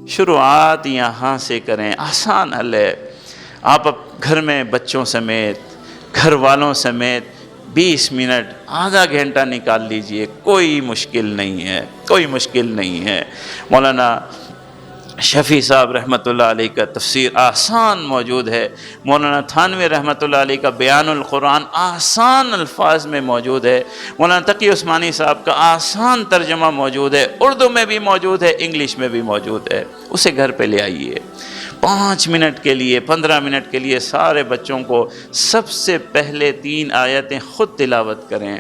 شروعات یہاں سے کریں، آسان حل ہے۔ آپ گھر میں بچوں سمیت، گھر والوں سمیت 20 منٹ، آدھا گھنٹہ نکال لیجئے، کوئی مشکل نہیں ہے، کوئی مشکل نہیں ہے۔ مولانا شفیع صاحب رحمۃ اللہ علیہ کا تفسیر آسان موجود ہے، مولانا تھانوی رحمۃ اللہ علیہ کا بیان القرآن آسان الفاظ میں موجود ہے، مولانا تقی عثمانی صاحب کا آسان ترجمہ موجود ہے، اردو میں بھی موجود ہے، انگلش میں بھی موجود ہے، اسے گھر پہ لے آئیے۔ 5 منٹ کے لیے، 15 منٹ کے لیے سارے بچوں کو سب سے پہلے 3 آیتیں خود تلاوت کریں،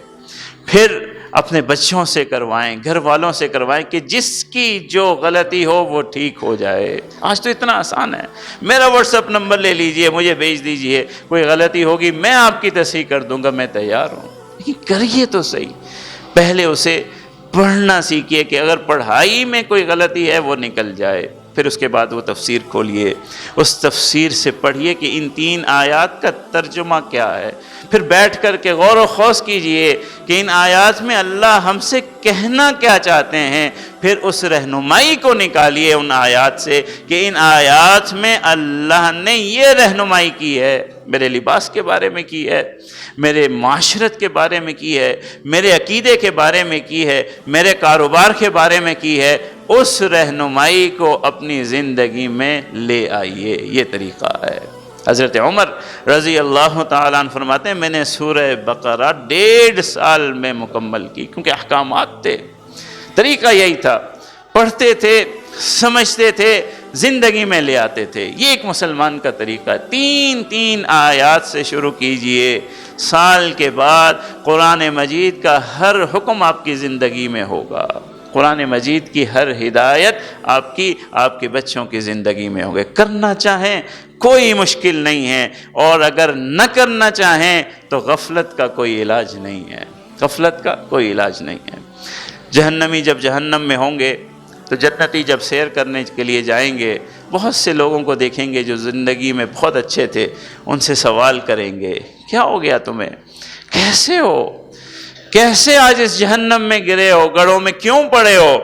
پھر اپنے بچوں سے کروائیں، گھر والوں سے کروائیں کہ جس کی جو غلطی ہو وہ ٹھیک ہو جائے۔ آج تو اتنا آسان ہے، میرا واٹس ایپ نمبر لے لیجئے، مجھے بھیج دیجئے، کوئی غلطی ہوگی میں آپ کی تصحیح کر دوں گا، میں تیار ہوں۔ لیکن کریے تو صحیح، پہلے اسے پڑھنا سیکھیے کہ اگر پڑھائی میں کوئی غلطی ہے وہ نکل جائے، پھر اس کے بعد وہ تفسیر کھولیے، اس تفسیر سے پڑھیے کہ ان 3 آیات کا ترجمہ کیا ہے، پھر بیٹھ کر کے غور و خوض کیجئے کہ ان آیات میں اللہ ہم سے کہنا کیا چاہتے ہیں، پھر اس رہنمائی کو نکالیے ان آیات سے کہ ان آیات میں اللہ نے یہ رہنمائی کی ہے، میرے لباس کے بارے میں کی ہے، میرے معاشرت کے بارے میں کی ہے، میرے عقیدے کے بارے میں کی ہے، میرے کاروبار کے بارے میں کی ہے، اس رہنمائی کو اپنی زندگی میں لے آئیے۔ یہ طریقہ ہے۔ حضرت عمر رضی اللہ تعالیٰ عنہ فرماتے ہیں میں نے سورہ بقرہ 1.5 سال میں مکمل کی، کیونکہ احکامات تھے، طریقہ یہی تھا، پڑھتے تھے، سمجھتے تھے، زندگی میں لے آتے تھے۔ یہ ایک مسلمان کا طریقہ ہے۔ 3 آیات سے شروع کیجئے، سال کے بعد قرآن مجید کا ہر حکم آپ کی زندگی میں ہوگا، قرآن مجید کی ہر ہدایت آپ کے بچوں کی زندگی میں ہوگی۔ کرنا چاہیں کوئی مشکل نہیں ہے، اور اگر نہ کرنا چاہیں تو غفلت کا کوئی علاج نہیں ہے، غفلت کا کوئی علاج نہیں ہے۔ جہنمی جب جہنم میں ہوں گے تو جنتی جب سیر کرنے کے لیے جائیں گے، بہت سے لوگوں کو دیکھیں گے جو زندگی میں بہت اچھے تھے، ان سے سوال کریں گے کیا ہو گیا تمہیں، کیسے ہو، کیسے آج اس جہنم میں گرے ہو، گڑھوں میں کیوں پڑے ہو؟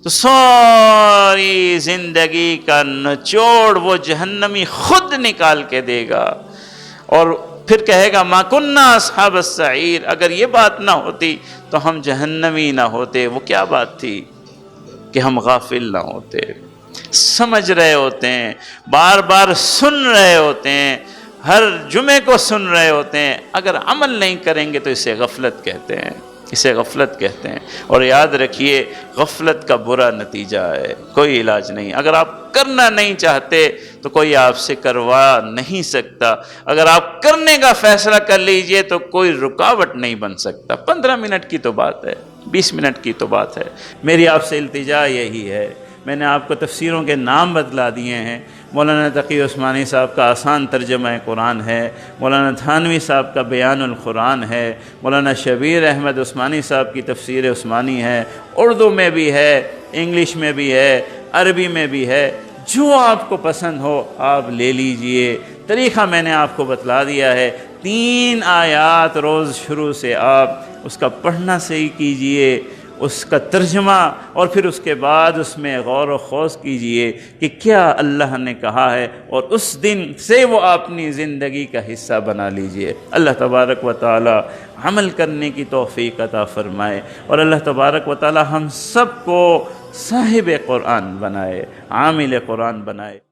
تو ساری زندگی کا نچوڑ وہ جہنمی خود نکال کے دے گا، اور پھر کہے گا ما کننا اصحاب السعیر، اگر یہ بات نہ ہوتی تو ہم جہنمی نہ ہوتے۔ وہ کیا بات تھی؟ کہ ہم غافل نہ ہوتے، سمجھ رہے ہوتے ہیں، بار بار سن رہے ہوتے ہیں، ہر جمعے کو سن رہے ہوتے ہیں، اگر عمل نہیں کریں گے تو اسے غفلت کہتے ہیں، اسے غفلت کہتے ہیں۔ اور یاد رکھیے غفلت کا برا نتیجہ ہے، کوئی علاج نہیں۔ اگر آپ کرنا نہیں چاہتے تو کوئی آپ سے کروا نہیں سکتا، اگر آپ کرنے کا فیصلہ کر لیجئے تو کوئی رکاوٹ نہیں بن سکتا۔ 15 منٹ کی تو بات ہے، 20 منٹ کی تو بات ہے۔ میری آپ سے التجا یہی ہے، میں نے آپ کو تفسیروں کے نام بتلا دیے ہیں۔ مولانا تقی عثمانی صاحب کا آسان ترجمہ قرآن ہے، مولانا تھانوی صاحب کا بیان القرآن ہے، مولانا شبیر احمد عثمانی صاحب کی تفسیر عثمانی ہے، اردو میں بھی ہے، انگلش میں بھی ہے، عربی میں بھی ہے، جو آپ کو پسند ہو آپ لے لیجئے۔ طریقہ میں نے آپ کو بتلا دیا ہے، 3 آیات روز شروع سے آپ اس کا پڑھنا صحیح کیجئے، اس کا ترجمہ، اور پھر اس کے بعد اس میں غور و خوض کیجئے کہ کیا اللہ نے کہا ہے، اور اس دن سے وہ اپنی زندگی کا حصہ بنا لیجئے۔ اللہ تبارک و تعالی عمل کرنے کی توفیق عطا فرمائے، اور اللہ تبارک و تعالی ہم سب کو صاحب قرآن بنائے، عامل قرآن بنائے۔